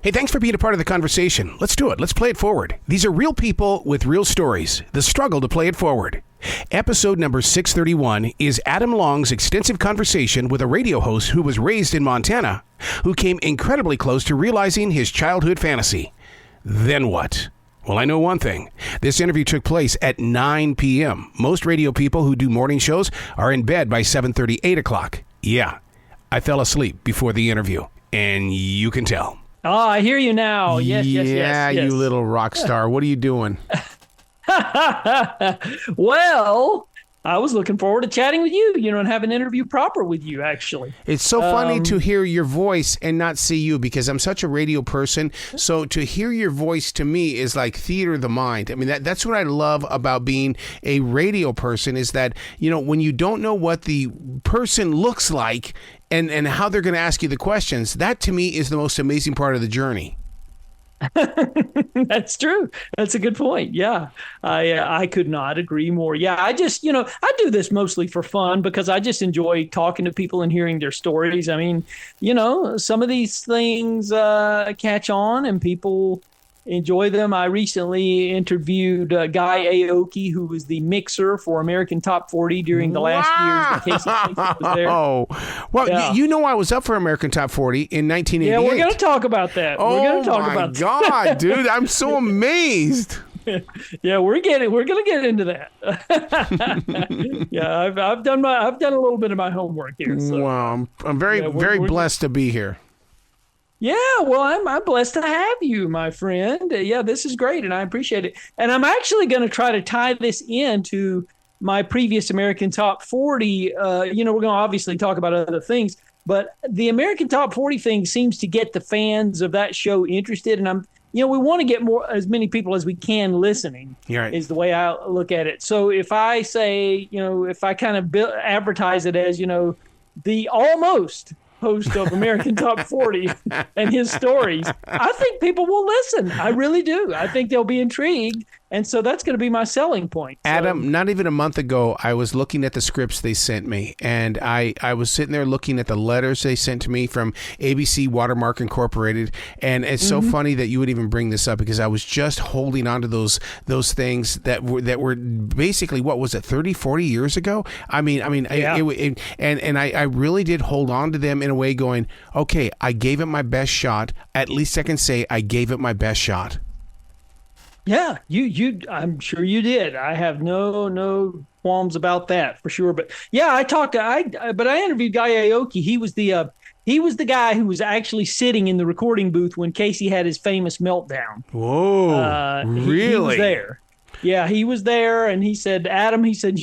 Hey, thanks for being a part of the conversation. Let's do it. Let's play it forward. These are real people with real stories. The struggle to play it forward. Episode number 631 is Adam Long's extensive conversation with a radio host who was raised in Montana, who came incredibly close to realizing his childhood fantasy. Then what? Well, I know one thing. This interview took place at 9 p.m. Most radio people who do morning shows are in bed by 7:30, 8 o'clock. Yeah, I fell asleep before the interview, and you can tell. Oh, I hear you now. Yes. You little rock star. What are you doing? Well, I was looking forward to chatting with you, and have an interview proper with you, actually. It's so funny to hear your voice and not see you, because I'm such a radio person. So to hear your voice to me is like theater of the mind. I mean, that's what I love about being a radio person, is that, when you don't know what the person looks like and how they're going to ask you the questions, that to me is the most amazing part of the journey. That's true. That's a good point. Yeah, I could not agree more. Yeah, I just, I do this mostly for fun because I just enjoy talking to people and hearing their stories. I mean, some of these things catch on and people enjoy them. I recently interviewed Guy Aoki, who was the mixer for American Top 40 during the last years that Casey Kasem was there. Oh, well, yeah. I was up for American Top 40 in 1988. Yeah, we're going to talk about that. Oh, we're going to talk about God, dude, I'm so amazed. Yeah, we're going to get into that. Yeah, I've done a little bit of my homework here. So. Wow, I'm very blessed to be here. Yeah, well, I'm blessed to have you, my friend. Yeah, this is great, and I appreciate it. And I'm actually going to try to tie this into my previous American Top 40. We're going to obviously talk about other things, but the American Top 40 thing seems to get the fans of that show interested, and we want to get as many people as we can listening. Right. Is the way I look at it. So if I say, if I kind of advertise it as, the almost host of American Top 40 and his stories, I think people will listen. I really do. I think they'll be intrigued. And so that's going to be my selling point. Adam, not even a month ago, I was looking at the scripts they sent me, and I was sitting there looking at the letters they sent to me from ABC Watermark Incorporated, and it's so funny that you would even bring this up, because I was just holding on to those things that were basically, what was it, 30, 40 years ago? I really did hold on to them in a way, going, okay, I gave it my best shot. At least I can say I gave it my best shot. Yeah, you I'm sure you did. I have no qualms about that, for sure. But yeah, I interviewed Guy Aoki. He was the guy who was actually sitting in the recording booth when Casey had his famous meltdown. Whoa, really? He was there. Yeah, he was there, and he said, Adam, he said,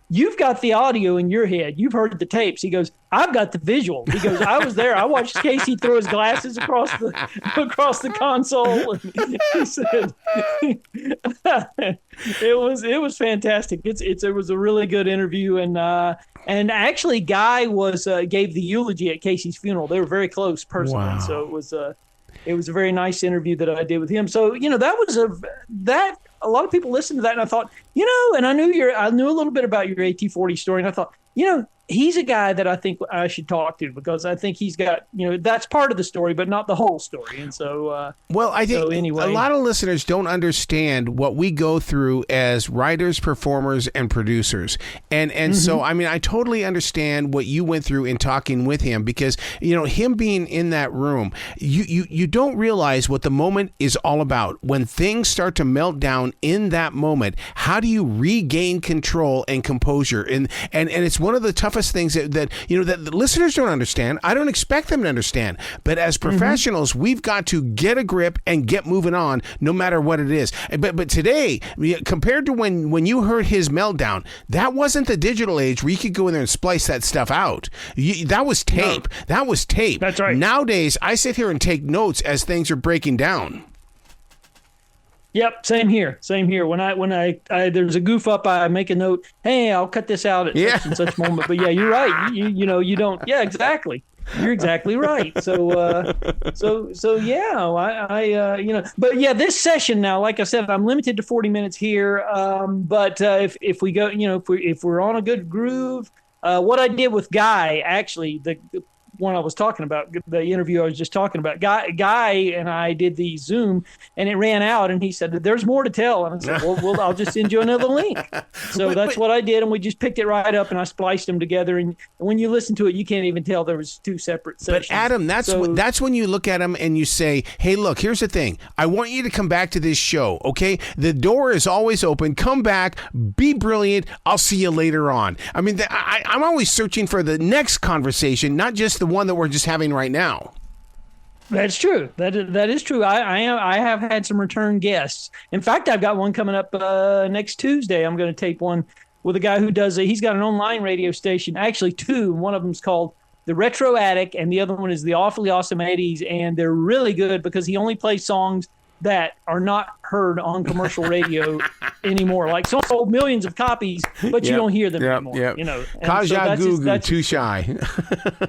you've got the audio in your head. You've heard the tapes. He goes, I've got the visual. He goes, I was there. I watched Casey throw his glasses across the console. And he said, it was fantastic. It was a really good interview. And actually Guy gave the eulogy at Casey's funeral. They were very close personally. Wow. So it was a very nice interview that I did with him. So, a lot of people listened to that, and I thought, and I knew a little bit about your AT-40 story, and I thought, he's a guy that I think I should talk to, because I think he's got, that's part of the story, but not the whole story. And so, I think a lot of listeners don't understand what we go through as writers, performers, and producers. And so, I totally understand what you went through in talking with him, because, him being in that room, you don't realize what the moment is all about. When things start to melt down in that moment, how do you regain control and composure? And it's one of the toughest things that the listeners don't understand. I don't expect them to understand. But as professionals, we've got to get a grip and get moving on, no matter what it is. But today, compared to when you heard his meltdown, that wasn't the digital age where you could go in there and splice that stuff out. That was tape. No. That was tape. That's right. Nowadays, I sit here and take notes as things are breaking down. Yep, same here. When I there's a goof up, I make a note. Hey, I'll cut this out at such and such moment. But yeah, you're right. You don't. Yeah, exactly. You're exactly right. So yeah, But yeah, this session now, like I said, I'm limited to 40 minutes here. But if we go, if we're on a good groove, what I did with Guy, actually, one I was talking about, the interview I was just talking about. Guy and I did the Zoom, and it ran out, and he said, "There's more to tell." And I said, "Well, I'll just send you another link." So that's what I did, and we just picked it right up, and I spliced them together. And when you listen to it, you can't even tell there was two separate sessions. But Adam, that's when you look at them and you say, "Hey, look, here's the thing. I want you to come back to this show, okay? The door is always open. Come back, be brilliant. I'll see you later on." I mean, I'm always searching for the next conversation, not just the one that we're just having right now. That's true. That is true. I have had some return guests. In fact, I've got one coming up next Tuesday. I'm going to tape one with a guy who he's got an online radio station, actually two. One of them's called The Retro Attic, and the other one is The Awfully Awesome 80s, and they're really good because he only plays songs that are not heard on commercial radio anymore. Like some sold millions of copies, but you don't hear them anymore. You know, Kaja Gugu, too shy.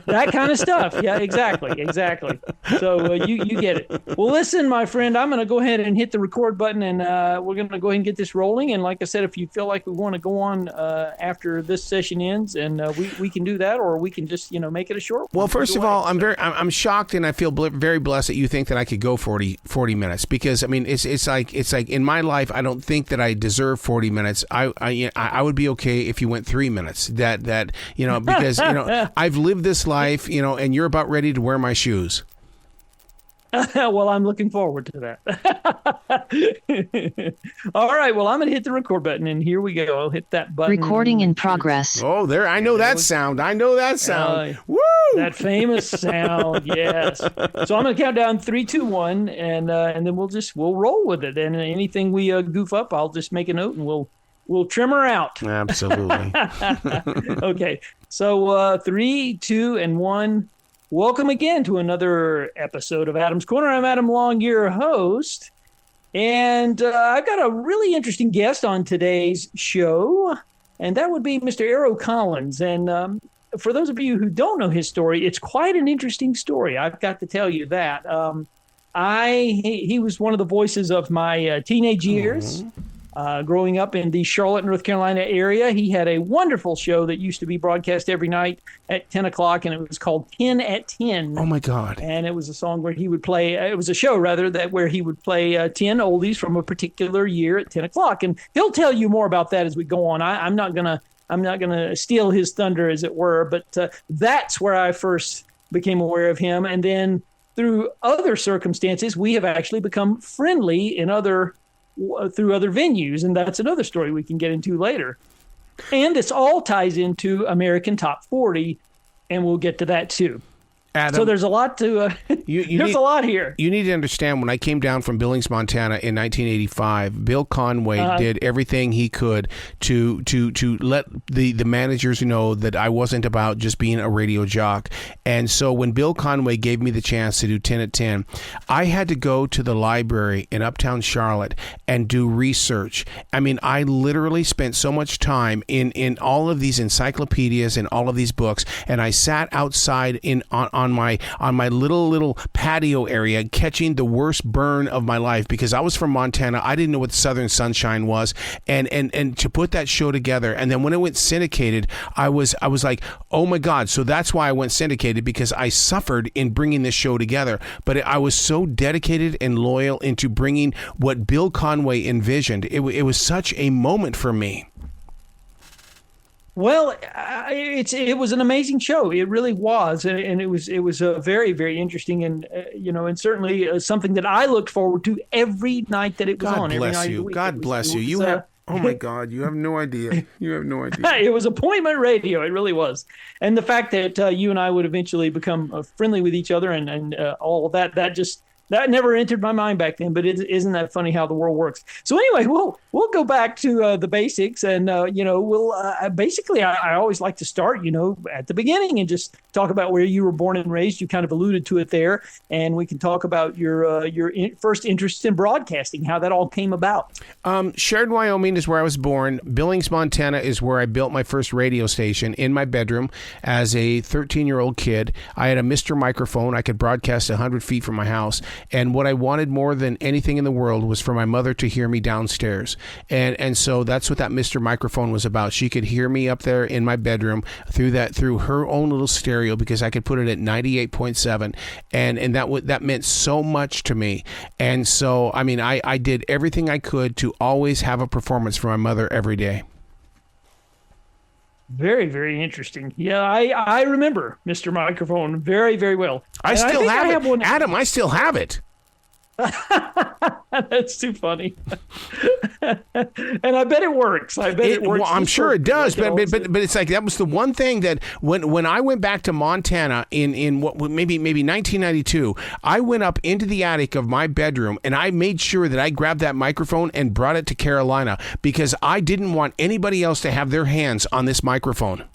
That kind of stuff. Yeah, exactly. So you get it. Well, listen, my friend, I'm going to go ahead and hit the record button, and we're going to go ahead and get this rolling. And like I said, if you feel like we want to go on after this session ends, and we can do that, or we can just make it a short one. Well, first of all, I'm shocked, and I feel very blessed that you think that I could go 40 minutes, because I mean it's like in my life, I don't think that I deserve 40 minutes. I would be okay if you went 3 minutes. That because I've lived this life, and you're about ready to wear my shoes. Well, I'm looking forward to that. All right. Well, I'm going to hit the record button, and here we go. I'll hit that button. Recording in progress. Oh, there. I know that sound. Woo! That famous sound. Yes. So I'm going to count down 3, 2, 1, and then we'll roll with it. And anything we goof up, I'll just make a note, and we'll trim her out. Absolutely. Okay. So 3, 2, and 1. Welcome again to another episode of Adam's Corner. I'm Adam Long, your host, and I've got a really interesting guest on today's show, and that would be Mr. Arroe Collins. And for those of you who don't know his story, it's quite an interesting story. I've got to tell you that. He was one of the voices of my teenage years. Growing up in the Charlotte, North Carolina area. He had a wonderful show that used to be broadcast every night at 10 o'clock, and it was called 10 at 10. Oh, my God. And it was a song where he would play, it was a show, rather, where he would play 10 oldies from a particular year at 10 o'clock. And he'll tell you more about that as we go on. I'm not gonna steal his thunder, as it were, but that's where I first became aware of him. And then through other circumstances, we have actually become friendly through other venues, and that's another story we can get into later. And this all ties into American Top 40, and we'll get to that too. Adam, so there's a lot to there's a lot here. You need to understand, when I came down from Billings, Montana in 1985, Bill Conway did everything he could to let the managers know that I wasn't about just being a radio jock. And so when Bill Conway gave me the chance to do 10 at 10, I had to go to the library in Uptown Charlotte and do research. I mean, I literally spent so much time in all of these encyclopedias and all of these books, and I sat outside on my little patio area catching the worst burn of my life, because I was from Montana. I didn't know what Southern Sunshine was, and to put that show together, and then when it went syndicated, I was like, oh my God. So that's why I went syndicated, because I suffered in bringing this show together, but I was so dedicated and loyal into bringing what Bill Conway envisioned. It was such a moment for me. Well, it was an amazing show. It really was, and it was very, very interesting, and and certainly something that I looked forward to every night that it was on. God bless you. God bless you. You have. Oh my God! You have no idea. You have no idea. It was appointment radio. It really was, and the fact that you and I would eventually become friendly with each other and all of that never entered my mind back then, but isn't that funny how the world works? So anyway, we'll go back to the basics, and we'll basically I always like to start at the beginning and just talk about where you were born and raised. You kind of alluded to it there, and we can talk about your first interest in broadcasting, how that all came about. Sharon, Wyoming is where I was born. Billings, Montana is where I built my first radio station in my bedroom as a 13-year-old kid. I had a Mr. microphone. I could broadcast 100 feet from my house. And what I wanted more than anything in the world was for my mother to hear me downstairs. And so that's what that Mr. Microphone was about. She could hear me up there in my bedroom through her own little stereo, because I could put it at 98.7. And that meant so much to me. And so, I mean, I did everything I could to always have a performance for my mother every day. Very, very interesting. Yeah, I remember Mr. Microphone very, very well. I still have it. Adam, I still have it. That's too funny. And I bet it works. I bet it works. Well, I'm sure it does, but it's like that was the one thing that when I went back to Montana in what maybe 1992, I went up into the attic of my bedroom and I made sure that I grabbed that microphone and brought it to Carolina, because I didn't want anybody else to have their hands on this microphone.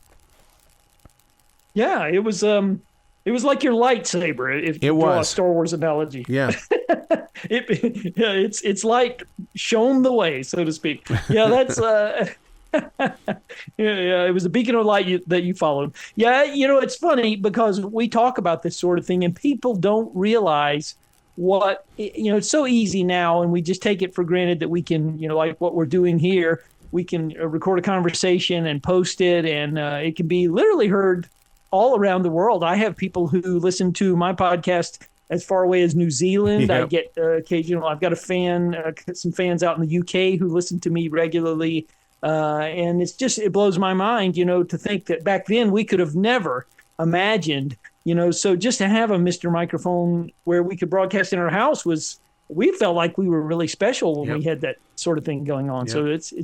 Yeah, it was like your lightsaber, if you draw a Star Wars analogy. Yeah. It's like shown the way, so to speak. Yeah, that's yeah, it was a beacon of light that you followed. Yeah, it's funny because we talk about this sort of thing and people don't realize what, it's so easy now, and we just take it for granted that we can, like what we're doing here, we can record a conversation and post it, and it can be literally heard all around the world. I have people who listen to my podcast as far away as New Zealand. Yep. I get occasional. I've got some fans out in the UK who listen to me regularly, and it blows my mind, to think that back then we could have never imagined, So just to have a Mr. Microphone where we could broadcast in our house we felt like we were really special when we had that sort of thing going on. Yep. So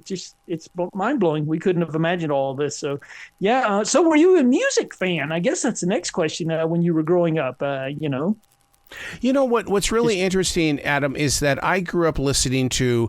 it's mind blowing. We couldn't have imagined all of this. So yeah. So were you a music fan? I guess that's the next question. When you were growing up, What's really interesting, Adam, is that I grew up listening to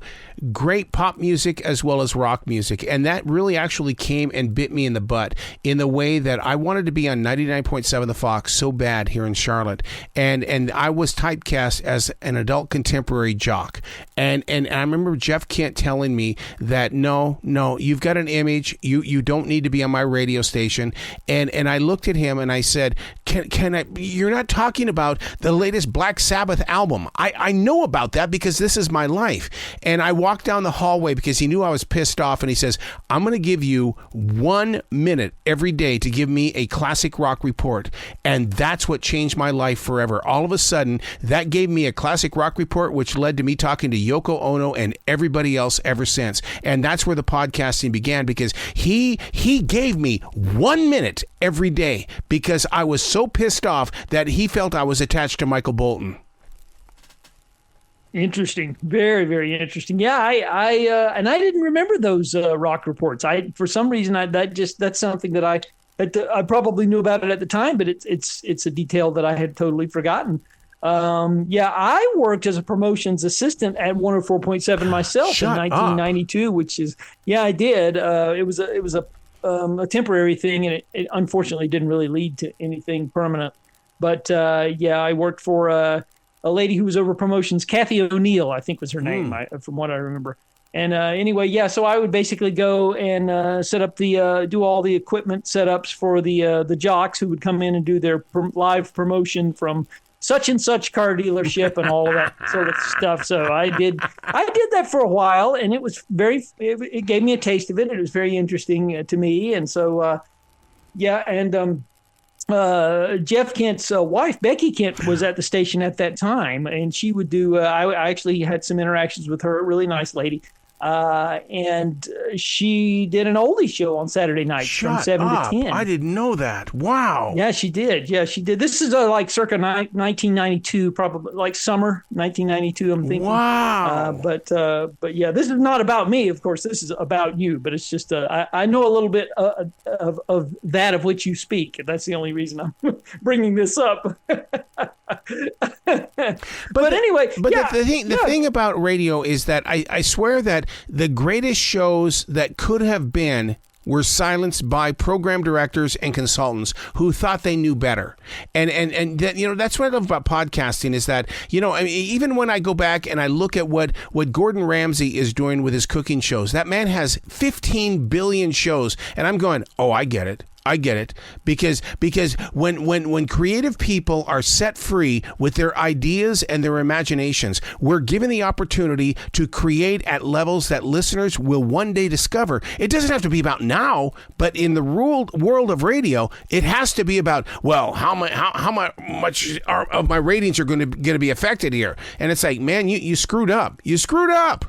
great pop music as well as rock music, and that really actually came and bit me in the butt in the way that I wanted to be on 99.7 The Fox so bad here in Charlotte, and I was typecast as an adult contemporary jock, and I remember Jeff Kent telling me that no, you've got an image, you don't need to be on my radio station, and I looked at him and I said, can I? You're not talking about the latest Black Sabbath album. I know about that because this is my life. And I walked down the hallway because he knew I was pissed off, and he says, I'm going to give you 1 minute every day to give me a classic rock report. And that's what changed my life forever. All of a sudden, that gave me a classic rock report, which led to me talking to Yoko Ono and everybody else ever since. And that's where the podcasting began, because he gave me 1 minute every day because I was so pissed off that he felt I was attached to Michael Bolton. Interesting. Very, very interesting. Yeah, I and I didn't remember those rock reports. For some reason, that's something that I probably knew about it at the time, but it's a detail that I had totally forgotten. I worked as a promotions assistant at 104.7 myself in 1992, which is, I did. It was a temporary thing, and it unfortunately didn't really lead to anything permanent. But I worked for a lady who was over promotions, Kathy O'Neill, I think was her name, from what I remember. And anyway, so I would basically go and set up do all the equipment setups for the jocks who would come in and do their live promotion from such and such car dealership and all of that sort of stuff. So I did that for a while, and it was it gave me a taste of it. It was very interesting to me. And so, Jeff Kent's wife, Becky Kent, was at the station at that time, and she would do, I actually had some interactions with her, really nice lady. And she did an oldie show on Saturday nights from 7 to 10. I didn't know that. Wow. Yeah, she did. This is like circa 1992, probably like summer 1992. I'm thinking. Wow. But yeah, this is not about me. Of course, this is about you. But it's just I know a little bit of that of which you speak. That's the only reason I'm bringing this up. But anyway, the thing about radio is that I swear that the greatest shows that could have been were silenced by program directors and consultants who thought they knew better. And that, that's what I love about podcasting is that, even when I go back and I look at what Gordon Ramsay is doing with his cooking shows, that man has 15 billion shows. And I'm going, oh, I get it. I get it, because when creative people are set free with their ideas and their imaginations, we're given the opportunity to create at levels that listeners will one day discover. It doesn't have to be about now, but in the world of radio, it has to be about, well, how much of my ratings are going to be affected here? And it's like, man, you screwed up. You screwed up.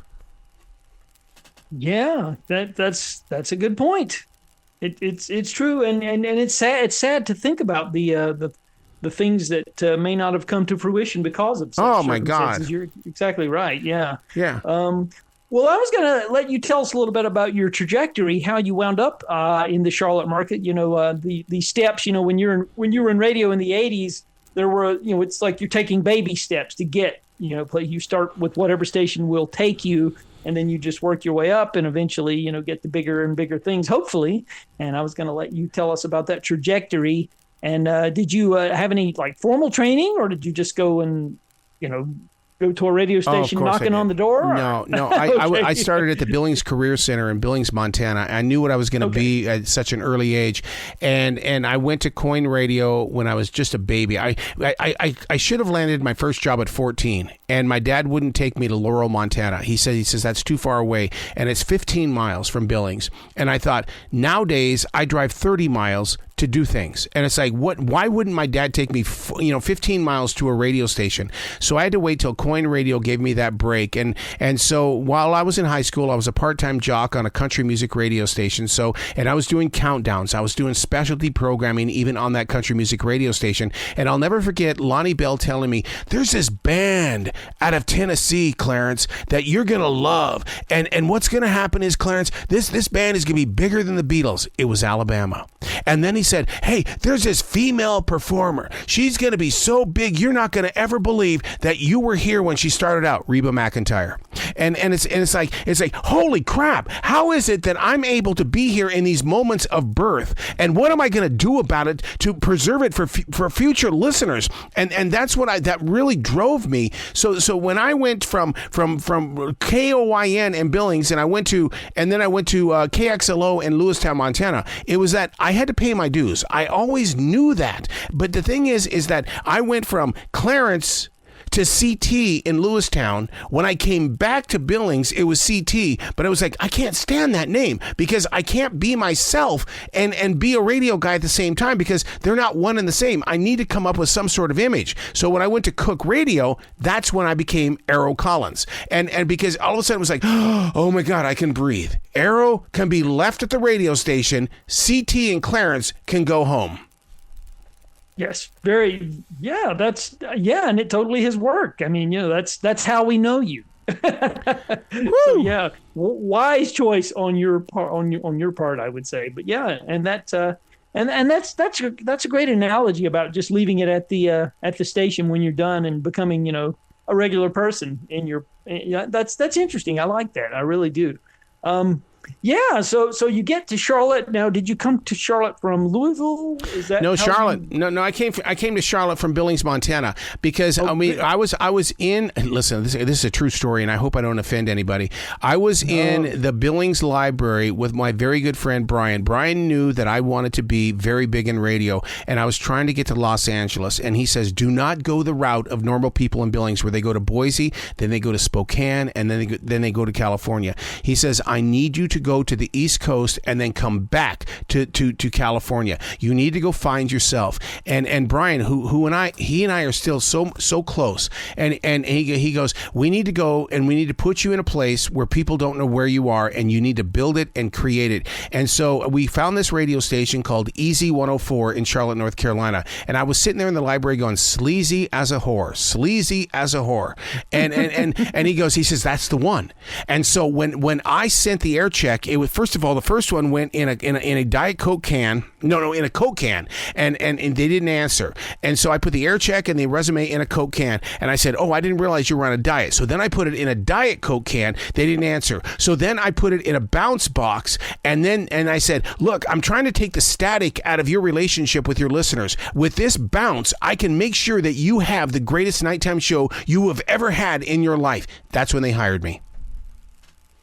Yeah, that's a good point. It's true, and it's sad. It's sad to think about the things that may not have come to fruition because of such oh my God. You're exactly right. Yeah. Yeah. Well, I was going to let you tell us a little bit about your trajectory, how you wound up in the Charlotte market. The steps. When you were in radio in the '80s, there were it's like you're taking baby steps to get You start with whatever station will take you. And then you just work your way up and eventually, get the bigger and bigger things, hopefully. And I was going to let you tell us about that trajectory. And did you have any formal training, or did you just go and, go to a radio station knocking on the door? No. Okay. I started at the Billings Career Center in Billings, Montana. I knew what I was going to be at such an early age, and I went to Coin Radio when I was just a baby. I should have landed my first job at 14, and my dad wouldn't take me to Laurel, Montana. He says that's too far away, and it's 15 miles from Billings. And I thought, nowadays I drive 30 miles to do things, and it's like, why wouldn't my dad take me 15 miles to a radio station? So I had to wait till Coin Radio gave me that break, and so while I was in high school, I was a part-time jock on a country music radio station, and I was doing countdowns, I was doing specialty programming even on that country music radio station. And I'll never forget Lonnie Bell telling me, there's this band out of Tennessee, Clarence, that you're gonna love, and what's gonna happen is, Clarence, this band is gonna be bigger than the Beatles. It was Alabama. And then he said, hey, there's this female performer. She's going to be so big, you're not going to ever believe that you were here when she started out, Reba McEntire. And it's like, holy crap, how is it that I'm able to be here in these moments of birth? And what am I going to do about it to preserve it for future listeners? And that's what that really drove me. So when I went from KOYN in Billings, and then I went to KXLO in Lewistown, Montana, it was that I had to pay my dues. I always knew that. But the thing is that I went from Clarence to CT in Lewistown. When I came back to Billings, it was CT, but I was like, I can't stand that name, because I can't be myself and be a radio guy at the same time, because they're not one and the same. I need to come up with some sort of image. So when I went to Cook Radio, that's when I became Arroe Collins. And because all of a sudden it was like, oh my God, I can breathe. Arroe can be left at the radio station. CT and Clarence can go home. Yes, and it totally has worked. I mean, that's how we know you. So yeah, wise choice on your part, I would say. But yeah, and that's a great analogy about just leaving it at the station when you're done and becoming a regular person in your. That's interesting. I like that. I really do. Yeah, so you get to Charlotte. Now, did you come to Charlotte from Louisville? Is that no, Charlotte? No. I came to Charlotte from Billings, Montana, because I was in. Listen, this is a true story, and I hope I don't offend anybody. I was in the Billings Library with my very good friend Brian. Brian knew that I wanted to be very big in radio, and I was trying to get to Los Angeles. And he says, "Do not go the route of normal people in Billings, where they go to Boise, then they go to Spokane, and then they go to California." He says, "I need you to go to the East Coast and then come back to California. You need to go find yourself." And Brian, he and I are still so close. And he goes, "We need to go and we need to put you in a place where people don't know where you are, and you need to build it and create it." And so we found this radio station called Easy 104 in Charlotte, North Carolina. And I was sitting there in the library going, sleazy as a whore. And he says, "That's the one." And so when I sent the air check, it was, first of all, the first one went in a Diet Coke can. No, in a Coke can, and they didn't answer. And so I put the air check and the resume in a Coke can, and I said, "Oh, I didn't realize you were on a diet." So then I put it in a Diet Coke can. They didn't answer. So then I put it in a bounce box, and I said, "Look, I'm trying to take the static out of your relationship with your listeners. With this bounce, I can make sure that you have the greatest nighttime show you have ever had in your life." That's when they hired me.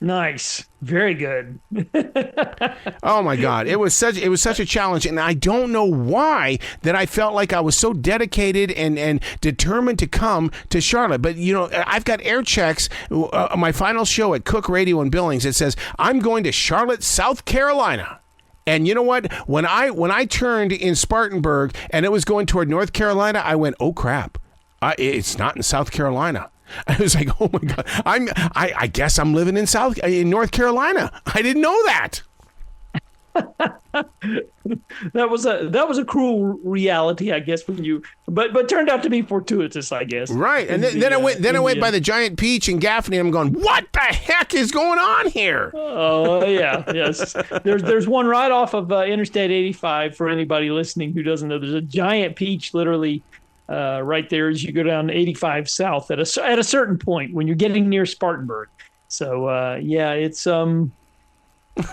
Nice. Very good. Oh my God. It was such a challenge. And I don't know why that I felt like I was so dedicated and determined to come to Charlotte. But I've got air checks, my final show at Cook Radio in Billings. It says, I'm going to Charlotte, South Carolina. And you know what? When I turned in Spartanburg and it was going toward North Carolina, I went, oh crap. It's not in South Carolina. I was like, oh my God, I guess I'm living in North Carolina. I didn't know that. That was a cruel reality, I guess, but turned out to be fortuitous, I guess. Right. And then I went by the Giant Peach in Gaffney, and I'm going, what the heck is going on here? Oh yeah, yes. There's one right off of Interstate 85 for anybody listening who doesn't know. There's a Giant Peach literally right there as you go down 85 south at a certain point when you're getting near Spartanburg. So yeah, it's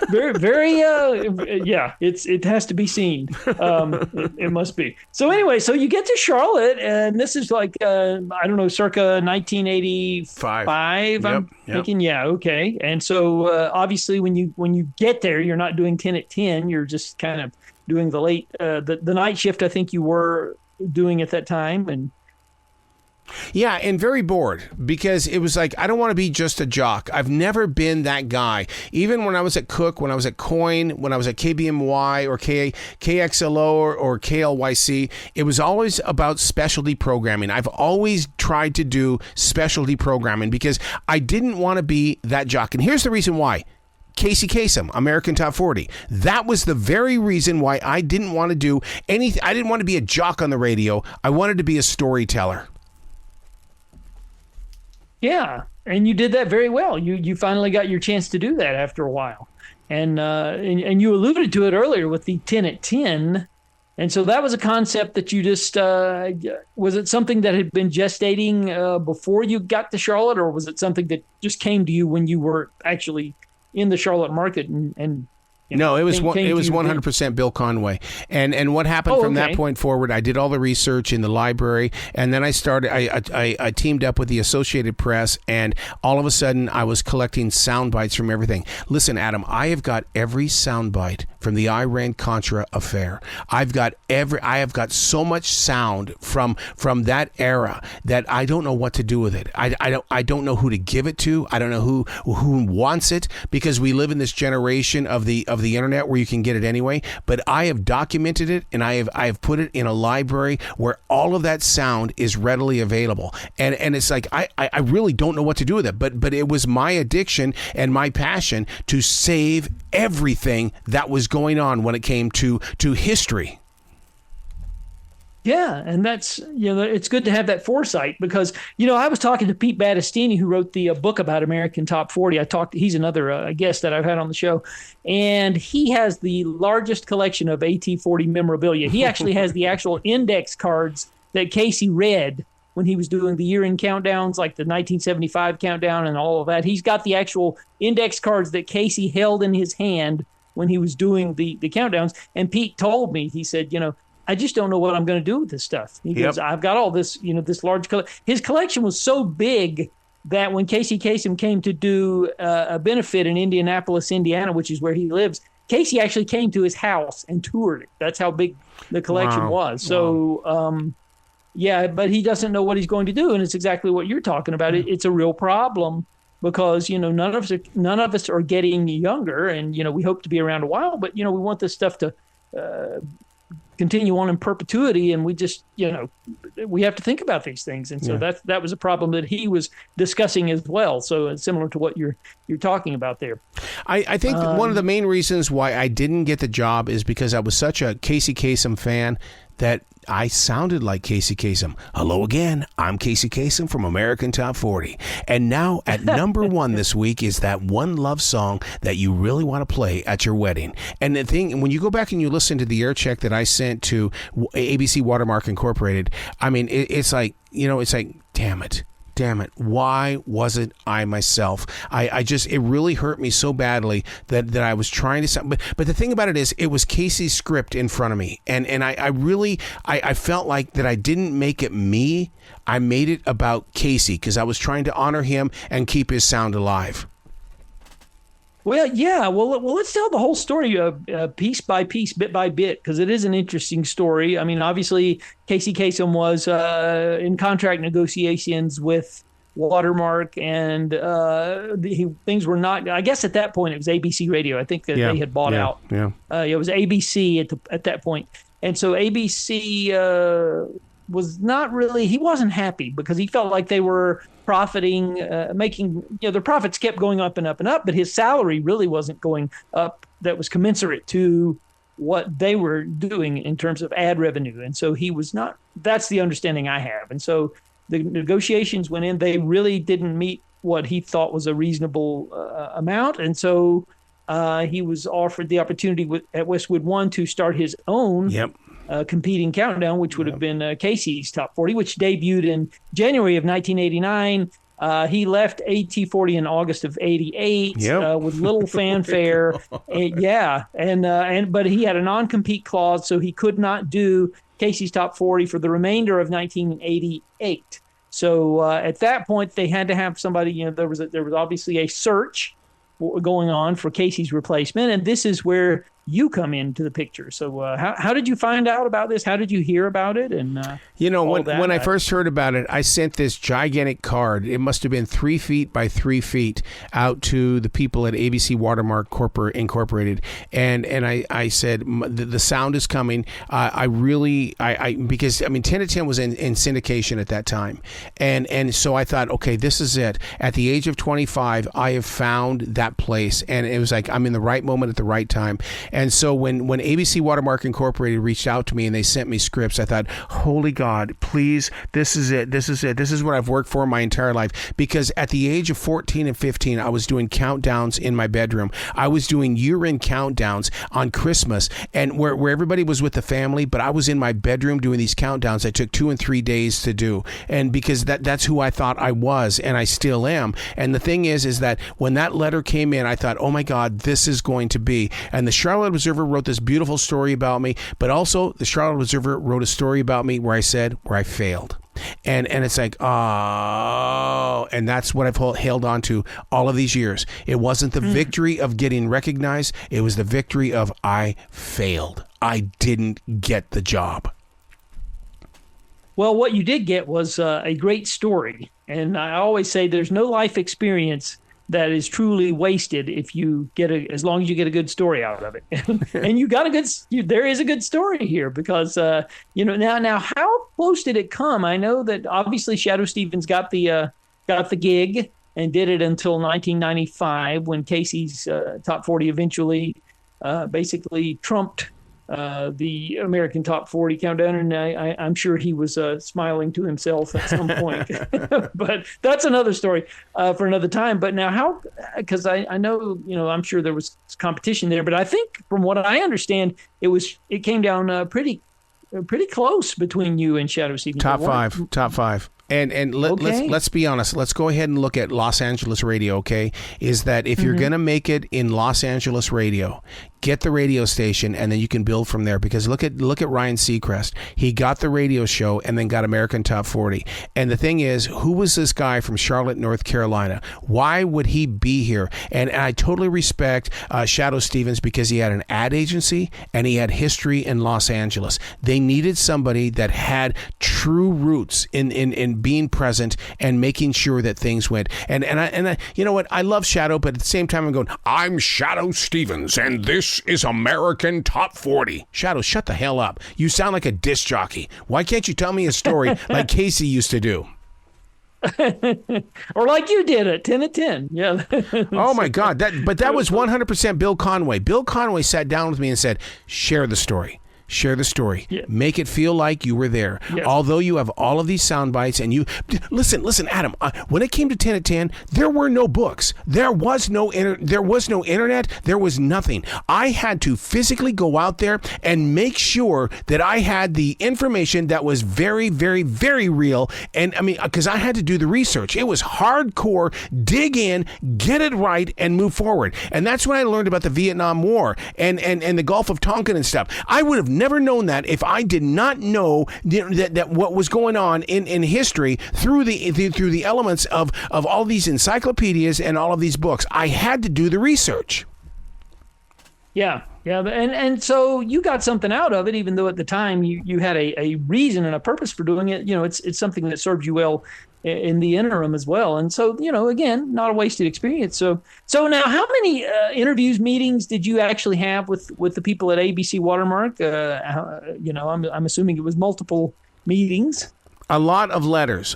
very very yeah, it has to be seen. It must be. So anyway, so you get to Charlotte, and this is like I don't know, circa 1985. I'm thinking, yeah, okay. And so obviously when you get there, you're not doing 10 at 10. You're just kind of doing the late the night shift. I think you were doing at that time. And yeah, and very bored because it was like, I don't want to be just a jock. I've never been that guy. Even when I was at Cook, when I was at Coin, when I was at KBMY or KXLO or KLYC, it was always about specialty programming. I've always tried to do specialty programming because I didn't want to be that jock. And here's the reason why. Casey Kasem, American Top 40. That was the very reason why I didn't want to do anything. I didn't want to be a jock on the radio. I wanted to be a storyteller. Yeah, and you did that very well. You finally got your chance to do that after a while. And you alluded to it earlier with the 10 at 10. And so that was a concept that you just was it something that had been gestating before you got to Charlotte, or was it something that just came to you when you were actually in the Charlotte market and no, it was 100% Bill Conway, and what happened from that point forward? I did all the research in the library, and then I started. I teamed up with the Associated Press, and all of a sudden, I was collecting sound bites from everything. Listen, Adam, I have got every sound bite from the Iran-Contra affair. I have got so much sound from that era that I don't know what to do with it. I don't know who to give it to. I don't know who wants it, because we live in this generation of the internet where you can get it anyway. But I have documented it, and I have put it in a library where all of that sound is readily available. And it's like I really don't know what to do with it. But it was my addiction and my passion to save everything that was going on when it came to history. Yeah, and that's, it's good to have that foresight because, I was talking to Pete Battistini, who wrote the book about American Top 40. He's another guest that I've had on the show, and he has the largest collection of AT40 memorabilia. He actually has the actual index cards that Casey read when he was doing the year-end countdowns, like the 1975 countdown and all of that. He's got the actual index cards that Casey held in his hand when he was doing the countdowns. And Pete told me, he said, I just don't know what I'm going to do with this stuff. He goes, I've got all this, this large his collection was so big that when Casey Kasem came to do a benefit in Indianapolis, Indiana, which is where he lives, Casey actually came to his house and toured it. That's how big the collection was. So, yeah, but he doesn't know what he's going to do. And it's exactly what you're talking about. It's a real problem because, none of us are getting younger, and, we hope to be around a while, but, we want this stuff to continue on in perpetuity, and we just we have to think about these things, and so that was a problem that he was discussing as well. So it's similar to what you're talking about there. I think one of the main reasons why I didn't get the job is because I was such a Casey Kasem fan that I sounded like Casey Kasem. Hello again, I'm Casey Kasem from American Top 40. And now at number one this week is that one love song that you really want to play at your wedding. And the thing, when you go back and you listen to the air check that I sent to ABC Watermark Incorporated, I mean, it's like, it's like, damn it. Why wasn't I myself? It really hurt me so badly that I was trying to sound, but the thing about it is it was Casey's script in front of me. And I really felt like that I didn't make it me. I made it about Casey because I was trying to honor him and keep his sound alive. Well, yeah. Well, let's tell the whole story piece by piece, bit by bit, because it is an interesting story. I mean, obviously, Casey Kasem was in contract negotiations with Watermark, and things were not. I guess at that point it was ABC Radio. I think that they had bought out. Yeah. It was ABC at that point, and so ABC was not really. He wasn't happy because he felt like they were profiting, making, their profits kept going up and up and up, but his salary really wasn't going up that was commensurate to what they were doing in terms of ad revenue. And so he was not, that's the understanding I have. And so the negotiations went in, they really didn't meet what he thought was a reasonable amount. And so he was offered the opportunity at Westwood One to start his own competing countdown, which would have been Casey's Top 40, which debuted in January of 1989. He left AT40 in August of '88 with little fanfare. But he had a non-compete clause, so he could not do Casey's Top 40 for the remainder of 1988. So at that point, they had to have somebody. There was obviously a search going on for Casey's replacement, and this is where you come into the picture. So how did you find out about this? How did you hear about it? And when I first heard about it, I sent this gigantic card. It must have been 3 feet by 3 feet out to the people at ABC Watermark Incorporated, and I said the sound is coming. Because 10 to 10 was in syndication at that time, and so I thought, okay, this is it. At the age of 25, I have found that place, and it was like I'm in the right moment at the right time. And so when ABC Watermark Incorporated reached out to me and they sent me scripts, I thought, holy God, please, this is it. This is it. This is what I've worked for my entire life. Because at the age of 14 and 15, I was doing countdowns in my bedroom. I was doing year-end countdowns on Christmas, and where everybody was with the family, but I was in my bedroom doing these countdowns that took 2 and 3 days to do. And because that's who I thought I was, and I still am. And the thing is that when that letter came in, I thought, oh my God, this is going to be. And the Charlotte Observer wrote this beautiful story about me, but also the Charlotte Observer wrote a story about me where I failed. And it's like, oh, and that's what I've held on to all of these years. It wasn't the victory of getting recognized. It was the victory of I failed. I didn't get the job. Well, what you did get was a great story. And I always say there's no life experience that is truly wasted if you as long as you get a good story out of it. And you got there is a good story here because, now how close did it come? I know that obviously Shadoe Stevens got the gig and did it until 1995 when Casey's Top 40 eventually basically trumped the American Top 40 countdown, and I'm sure he was smiling to himself at some point. But that's another story for another time. But now because I know, I'm sure there was competition there, but I think from what I understand, it came down pretty close between you and Shadoe Stevens. Top five. And let's be honest. Let's go ahead and look at Los Angeles radio, okay? Is that if you're going to make it in Los Angeles radio, get the radio station, and then you can build from there. Because look at Ryan Seacrest. He got the radio show and then got American Top 40. And the thing is, who was this guy from Charlotte, North Carolina? Why would he be here? And I totally respect Shadoe Stevens because he had an ad agency and he had history in Los Angeles. They needed somebody that had true roots in being present and making sure that things went. And I you know what? I love Shadoe, but at the same time I'm going, I'm Shadoe Stevens and this is American Top 40. Shadoe, shut the hell up. You sound like a disc jockey. Why can't you tell me a story like Casey used to do? Or like you did at 10 at 10. Yeah. Oh my God. That was 100% Bill Conway. Bill Conway sat down with me and said, share the story. Share the story. Yeah. Make it feel like you were there. Yes. Although you have all of these sound bites and you listen, Adam, when it came to 10 at 10, there were no books. There was no internet. There was nothing. I had to physically go out there and make sure that I had the information that was very, very, very real. And I mean, because I had to do the research. It was hardcore, dig in, get it right, and move forward. And that's when I learned about the Vietnam War and the Gulf of Tonkin and stuff. I would have never known that if I did not know that what was going on in history through the elements of all these encyclopedias and all of these books. I had to do the research. Yeah. And so you got something out of it, even though at the time you had a reason and a purpose for doing it. It's something that served you well in the interim as well. And so, again, not a wasted experience. So now, how many interviews, meetings did you actually have with the people at ABC Watermark? I'm assuming it was multiple meetings. A lot of letters.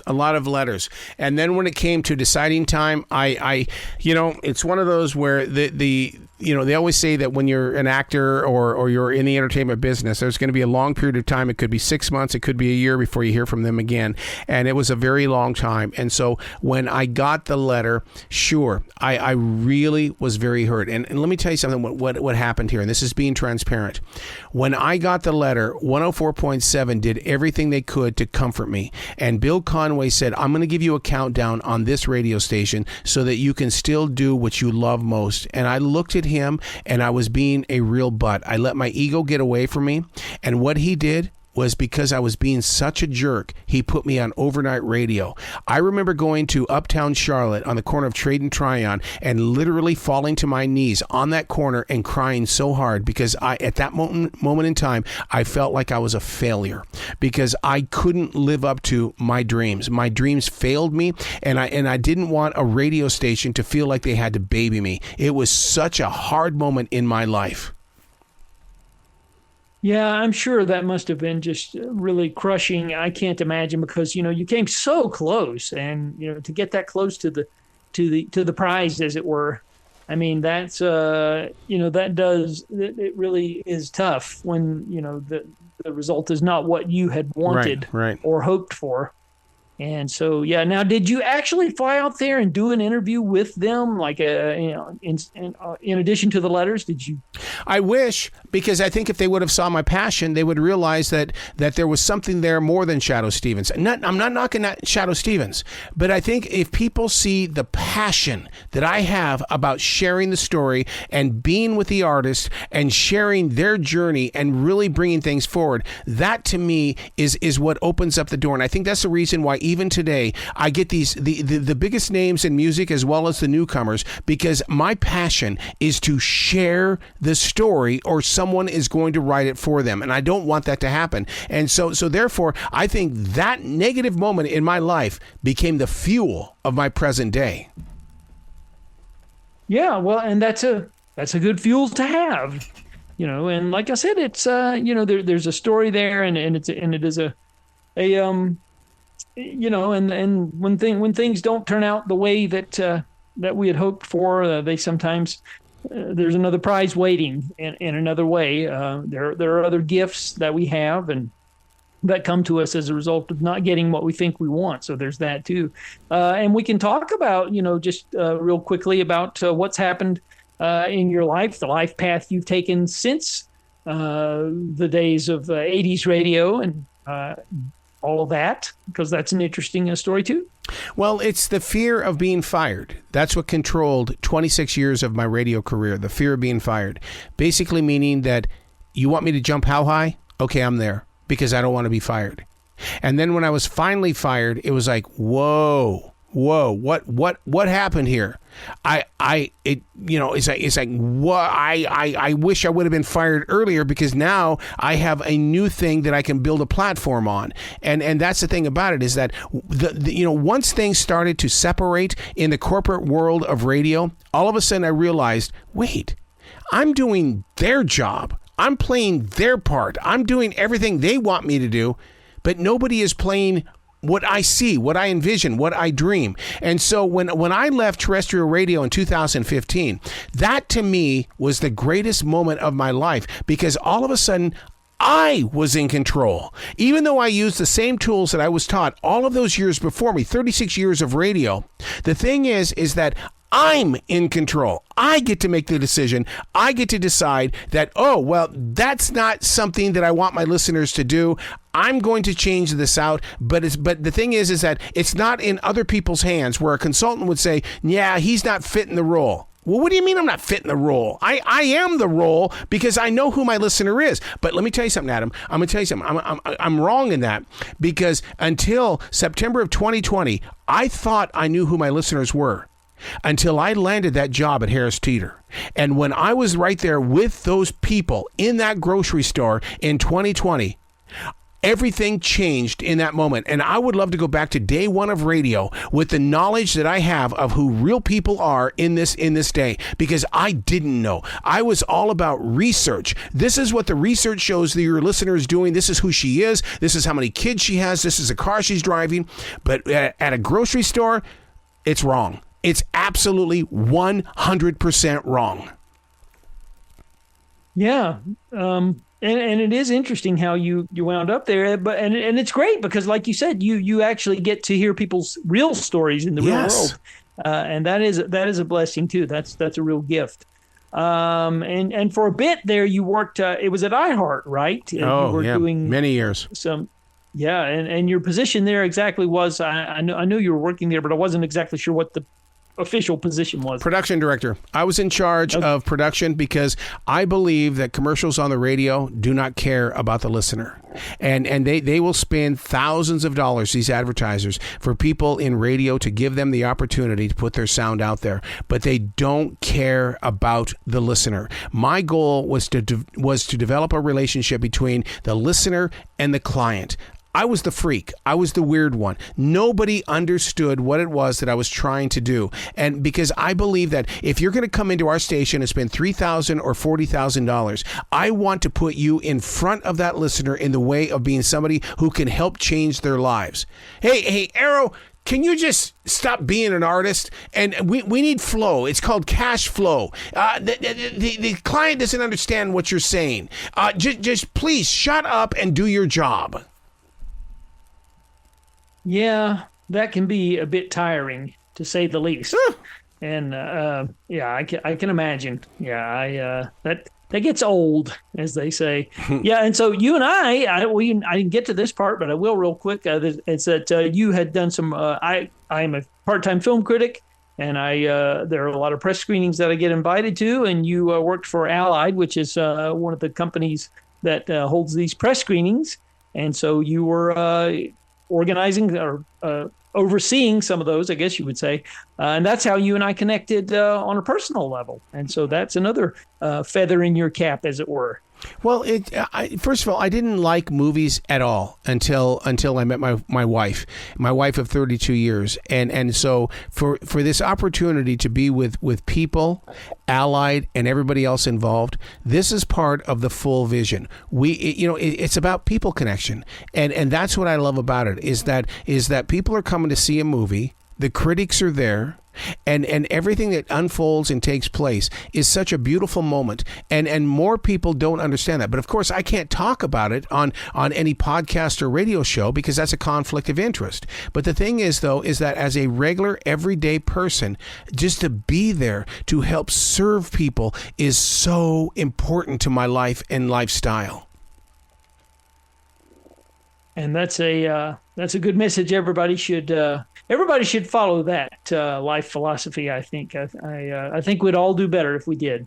And then when it came to deciding time, I it's one of those where they always say that when you're an actor or you're in the entertainment business, there's going to be a long period of time. It could be 6 months. It could be a year before you hear from them again. And it was a very long time. And so when I got the letter, sure, I really was very hurt. And let me tell you something, what happened here. And this is being transparent. When I got the letter, 104.7 did everything they could to comfort me. And Bill Conway said, I'm going to give you a countdown on this radio station so that you can still do what you love most. And I looked at him and I was being a real butt. I let my ego get away from me. And what he did was, because I was being such a jerk, he put me on overnight radio. I remember going to Uptown Charlotte on the corner of Trade and Tryon and literally falling to my knees on that corner and crying so hard because at that moment in time, I felt like I was a failure because I couldn't live up to my dreams. My dreams failed me, and I didn't want a radio station to feel like they had to baby me. It was such a hard moment in my life. Yeah, I'm sure that must have been just really crushing. I can't imagine, because you came so close, and to get that close to the prize, as it were. I mean, that's it really is tough when the result is not what you had wanted right. or hoped for. And so, yeah. Now, did you actually fly out there and do an interview with them, like in addition to the letters? Did you? I wish, because I think if they would have saw my passion, they would realize that there was something there more than Shadoe Stevens. I'm not knocking at Shadoe Stevens, but I think if people see the passion that I have about sharing the story and being with the artist and sharing their journey and really bringing things forward, that to me is what opens up the door. And I think that's the reason why even today I get the biggest names in music as well as the newcomers, because my passion is to share the story, or someone is going to write it for them, and I don't want that to happen. And so therefore I think that negative moment in my life became the fuel of my present day. Yeah, well, and that's a good fuel to have, and like I said, it's there's a story there, and it is a and when things don't turn out the way that we had hoped for, they sometimes there's another prize waiting in another way. There are other gifts that we have and that come to us as a result of not getting what we think we want. So there's that too. And we can talk about, just real quickly about what's happened in your life, the life path you've taken since the days of 80s radio and all of that, because that's an interesting story too. Well, it's the fear of being fired. That's what controlled 26 years of my radio career, the fear of being fired. Basically meaning that you want me to jump how high? Okay, I'm there, because I don't want to be fired. And then when I was finally fired, it was like, whoa, what happened here? It's like what I wish I would have been fired earlier, because now I have a new thing that I can build a platform on. And that's the thing about it, is that once things started to separate in the corporate world of radio, all of a sudden I realized, wait, I'm doing their job. I'm playing their part. I'm doing everything they want me to do, but nobody is playing what I see, what I envision, what I dream. And so when I left terrestrial radio in 2015, that to me was the greatest moment of my life, because all of a sudden I was in control. Even though I used the same tools that I was taught all of those years before me, 36 years of radio, the thing is that I'm in control. I get to make the decision. I get to decide that, oh, well, that's not something that I want my listeners to do. I'm going to change this out. But the thing is that it's not in other people's hands, where a consultant would say, yeah, he's not fitting the role. Well, what do you mean I'm not fitting the role? I am the role because I know who my listener is. But let me tell you something, Adam. I'm going to tell you something. I'm wrong in that because until September of 2020, I thought I knew who my listeners were until I landed that job at Harris Teeter. And when I was right there with those people in that grocery store in 2020, everything changed in that moment. And I would love to go back to day one of radio with the knowledge that I have of who real people are in this day, because I didn't know. I was all about research. This is what the research shows that your listener is doing. This is who she is. This is how many kids she has. This is the car she's driving. But at a grocery store, it's wrong. It's absolutely 100% wrong. Yeah. And it is interesting how you wound up there, but and it's great because, like you said, you actually get to hear people's real stories in the real world, and that is a blessing too. That's a real gift. And for a bit there, you worked. It was at iHeart, right? You were doing many years. And your position there exactly was. I knew you were working there, but I wasn't exactly sure what the official position was. Production director. I was in charge of production because I believe that commercials on the radio do not care about the listener. And they will spend thousands of dollars, these advertisers, for people in radio to give them the opportunity to put their sound out there. But they don't care about the listener. My goal was to develop a relationship between the listener and the client. I was the freak. I was the weird one. Nobody understood what it was that I was trying to do. And because I believe that if you're going to come into our station and spend $3,000 or $40,000, I want to put you in front of that listener in the way of being somebody who can help change their lives. Hey, Arroe, can you just stop being an artist? And we need flow. It's called cash flow. The client doesn't understand what you're saying. Just please shut up and do your job. Yeah, that can be a bit tiring, to say the least. And I can imagine. Yeah, that gets old, as they say. Yeah, and so you and I didn't get to this part, but I will real quick. It's that you had done some. I am a part-time film critic, and there are a lot of press screenings that I get invited to. And you worked for Allied, which is one of the companies that holds these press screenings, and so you were organizing or overseeing some of those, I guess you would say. And that's how you and I connected on a personal level. And so that's another feather in your cap, as it were. Well, first of all, I didn't like movies at all until I met my wife of 32 years. And so for this opportunity to be with people, Allied, and everybody else involved, this is part of the full vision. It's about people connection. And that's what I love about it, is that people are coming to see a movie. The critics are there. And everything that unfolds and takes place is such a beautiful moment. And more people don't understand that. But of course, I can't talk about it on any podcast or radio show because that's a conflict of interest. But the thing is, though, is that as a regular, everyday person, just to be there to help serve people is so important to my life and lifestyle. And that's a good message. Everybody should follow that life philosophy. I think. I think we'd all do better if we did.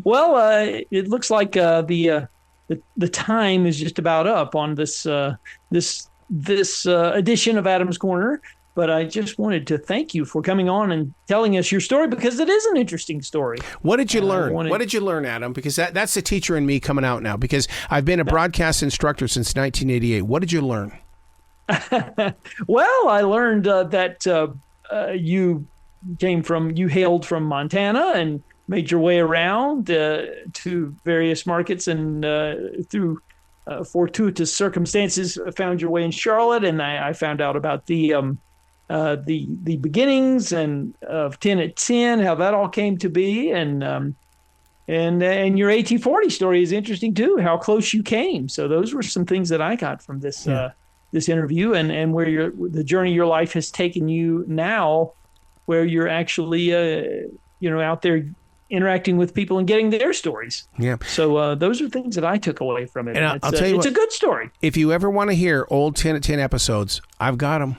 Well, it looks like the time is just about up on this edition of Adam's Corner. But I just wanted to thank you for coming on and telling us your story, because it is an interesting story. What did you learn? What did you learn, Adam? Because that's the teacher in me coming out now, because I've been a broadcast instructor since 1988. What did you learn? Well, I learned that you hailed from Montana and made your way around to various markets, and through fortuitous circumstances found your way in Charlotte. And I found out about the beginnings and of 10 at 10, how that all came to be, and your AT-40 story is interesting too, how close you came. So those were some things that I got from this this interview, and where the journey your life has taken you now, where you're actually out there interacting with people and getting their stories. Yeah. So those are things that I took away from it. And I'll tell you it's a good story. If you ever want to hear old 10 at 10 episodes, I've got them.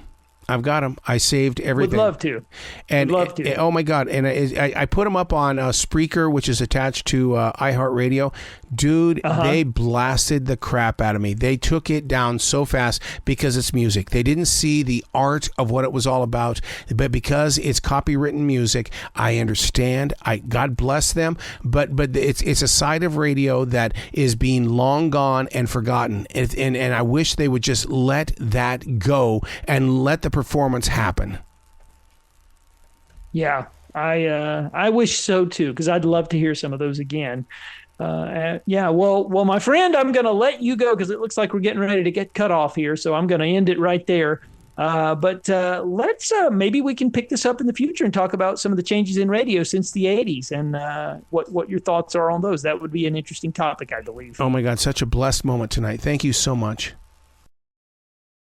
I've got them. I saved everything. Would love to. And Would love to. Oh my God! And I put them up on Spreaker, which is attached to iHeartRadio. Dude, they blasted the crap out of me. They took it down so fast because it's music. They didn't see the art of what it was all about, but because it's copywritten music, I understand. God bless them, but it's a side of radio that is being long gone and forgotten, and I wish they would just let that go and let the performance happen. Yeah, I wish so too, because I'd love to hear some of those again. Well, my friend, I'm going to let you go because it looks like we're getting ready to get cut off here. So I'm going to end it right there. But let's maybe we can pick this up in the future and talk about some of the changes in radio since the 80s and what your thoughts are on those. That would be an interesting topic, I believe. Oh, my God. Such a blessed moment tonight. Thank you so much.